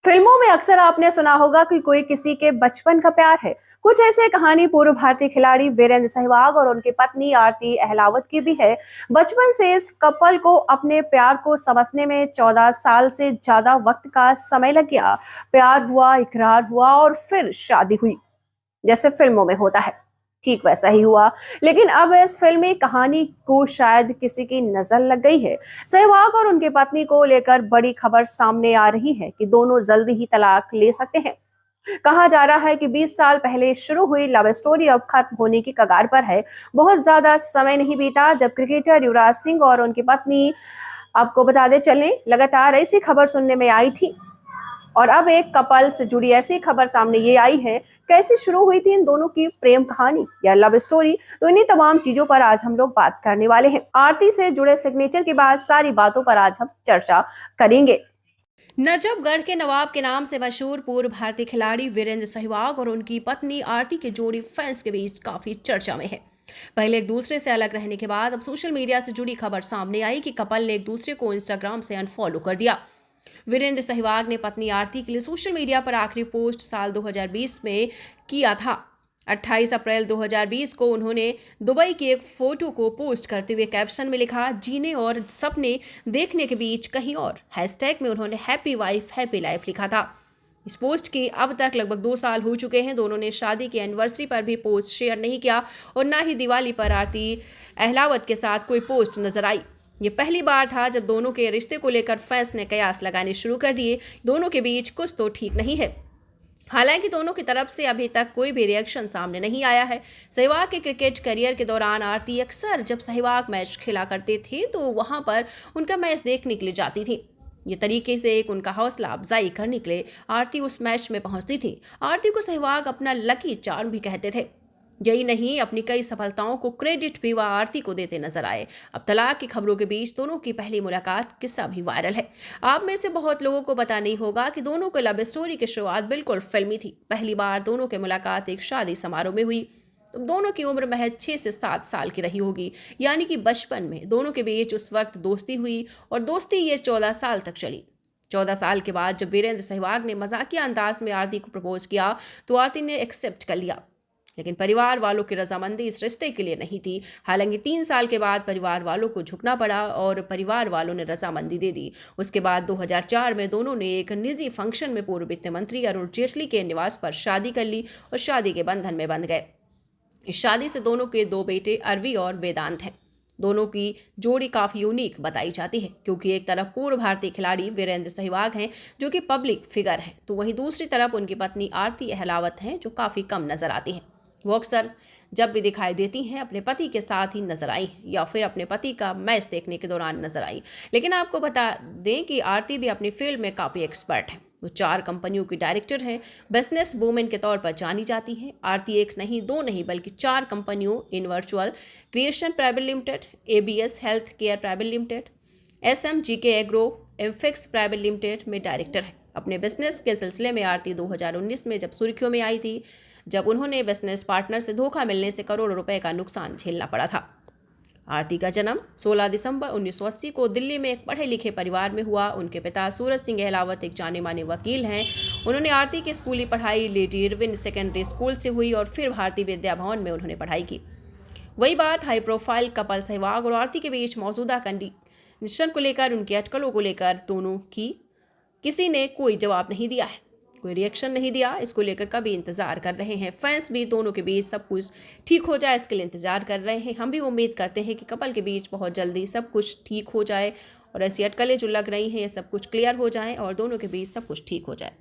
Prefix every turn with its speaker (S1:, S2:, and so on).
S1: फिल्मों में अक्सर आपने सुना होगा कि कोई किसी के बचपन का प्यार है। कुछ ऐसे कहानी पूर्व भारतीय खिलाड़ी वीरेंद्र सहवाग और उनकी पत्नी आरती अहलावत की भी है। बचपन से इस कपल को अपने प्यार को समझने में 14 साल से ज्यादा वक्त का समय लग गया। प्यार हुआ, इकरार हुआ और फिर शादी हुई। जैसे फिल्मों में होता है, ठीक वैसा ही हुआ। लेकिन अब इस फिल्मी कहानी को शायद किसी की नजर लग गई है। सहवाग और उनकी पत्नी को लेकर बड़ी खबर सामने आ रही है कि दोनों जल्दी ही तलाक ले सकते हैं। कहा जा रहा है कि 20 साल पहले शुरू हुई लव स्टोरी अब खत्म होने की कगार पर है। बहुत ज्यादा समय नहीं बीता जब क्रिकेटर युवराज सिंह और उनकी पत्नी, आपको बता दें चलें, लगातार ऐसी खबर सुनने में आई थी। और अब एक कपल से जुड़ी ऐसी खबर सामने ये आई है। कैसे शुरू हुई थी इन दोनों की प्रेम कहानी या लव स्टोरी, तो इन्हीं तमाम चीजों पर आज हम लोग बात करने वाले हैं। आरती से जुड़े सिग्नेचर के बाद सारी बातों पर आज हम चर्चा करेंगे।
S2: नजफगढ़ के नवाब के नाम से मशहूर पूर्व भारतीय खिलाड़ी वीरेंद्र सहवाग और उनकी पत्नी आरती की जोड़ी फैंस के बीच काफी चर्चा में है। पहले एक दूसरे से अलग रहने के बाद अब सोशल मीडिया से जुड़ी खबर सामने आई कि कपल ने एक दूसरे को इंस्टाग्राम से अनफॉलो कर दिया। वीरेंद्र सहवाग ने पत्नी आरती के लिए सोशल मीडिया पर आखिरी पोस्ट साल 2020 में किया था। 28 अप्रैल 2020 को उन्होंने दुबई की एक फोटो को पोस्ट करते हुए कैप्शन में लिखा, जीने और सपने देखने के बीच कहीं और। हैशटैग में उन्होंने हैप्पी वाइफ हैप्पी लाइफ लिखा था। इस पोस्ट के अब तक लगभग 2 साल हो चुके हैं। दोनों ने शादी की एनिवर्सरी पर भी पोस्ट शेयर नहीं किया और ना ही दिवाली पर आरती अहलावत के साथ कोई पोस्ट नजर आई। ये पहली बार था जब दोनों के रिश्ते को लेकर फैंस ने कयास लगाने शुरू कर दिए। दोनों के बीच कुछ तो ठीक नहीं है। हालांकि दोनों की तरफ से अभी तक कोई भी रिएक्शन सामने नहीं आया है। सहवाग के क्रिकेट करियर के दौरान आरती अक्सर जब सहवाग मैच खेला करते थे तो वहां पर उनका मैच देखने के लिए जाती थी। ये तरीके से एक उनका हौसला अफजाई करने के लिए आरती उस मैच में पहुंचती थी। आरती को सहवाग अपना लकी चार्म भी कहते थे। यही नहीं, अपनी कई सफलताओं को क्रेडिट भी वह आरती को देते नजर आए। अब तलाक की खबरों के बीच दोनों की पहली मुलाकात किस्सा भी वायरल है। आप में से बहुत लोगों को पता नहीं होगा कि दोनों के लव स्टोरी की शुरुआत बिल्कुल फिल्मी थी। पहली बार दोनों की मुलाकात एक शादी समारोह में हुई। दोनों की उम्र महज 6 से 7 साल की रही होगी, यानी कि बचपन में दोनों के बीच उस वक्त दोस्ती हुई और दोस्ती ये 14 साल तक चली। 14 साल के बाद जब वीरेंद्र सहवाग ने मजाकिया अंदाज में आरती को प्रपोज किया तो आरती ने एक्सेप्ट कर लिया। लेकिन परिवार वालों की रजामंदी इस रिश्ते के लिए नहीं थी। हालांकि 3 साल के बाद परिवार वालों को झुकना पड़ा और परिवार वालों ने रजामंदी दे दी। उसके बाद 2004 में दोनों ने एक निजी फंक्शन में पूर्व वित्त मंत्री अरुण जेटली के निवास पर शादी कर ली और शादी के बंधन में बंध गए। इस शादी से दोनों के 2 बेटे अरवी और वेदांत हैं। दोनों की जोड़ी काफ़ी यूनिक बताई जाती है क्योंकि एक तरफ पूर्व भारतीय खिलाड़ी वीरेंद्र सहवाग हैं जो कि पब्लिक फिगर हैं, तो वहीं दूसरी तरफ उनकी पत्नी आरती अहलावत हैं जो काफ़ी कम नजर आती हैं। वो अक्सर जब भी दिखाई देती हैं अपने पति के साथ ही नजर आई या फिर अपने पति का मैच देखने के दौरान नजर आई। लेकिन आपको बता दें कि आरती भी अपनी फील्ड में काफ़ी एक्सपर्ट है। वो 4 कंपनियों की डायरेक्टर हैं, बिजनेस वूमेन के तौर पर जानी जाती हैं। आरती एक नहीं, 2 नहीं, बल्कि 4 कंपनियों इन virtual creation private limited, ABS health care private limited, SMGK agro amfix private limited में डायरेक्टर है। अपने बिजनेस के सिलसिले में आरती 2019 में जब सुर्खियों में आई थी, जब उन्होंने बिजनेस पार्टनर से धोखा मिलने से करोड़ों रुपए का नुकसान झेलना पड़ा था। आरती का जन्म 16 दिसंबर 1980 को दिल्ली में एक पढ़े लिखे परिवार में हुआ। उनके पिता सूरज सिंह अहलावत एक जाने माने वकील हैं। उन्होंने आरती की स्कूली पढ़ाई लेडी इरविन सेकेंडरी स्कूल से हुई और फिर भारतीय विद्या भवन में उन्होंने पढ़ाई की। वही बात हाई प्रोफाइल कपल सहवाग और आरती के बीच मौजूदा कंडीशन को लेकर, उनकी अटकलों को लेकर दोनों की किसी ने कोई जवाब नहीं दिया है, कोई रिएक्शन नहीं दिया। इसको लेकर कभी इंतजार कर रहे हैं फैंस भी। दोनों के बीच सब कुछ ठीक हो जाए इसके लिए इंतजार कर रहे हैं। हम भी उम्मीद करते हैं कि कपल के बीच बहुत जल्दी सब कुछ ठीक हो जाए और ऐसी अटकलें जो लग रही हैं ये सब कुछ क्लियर हो जाएं और दोनों के बीच सब कुछ ठीक हो जाए।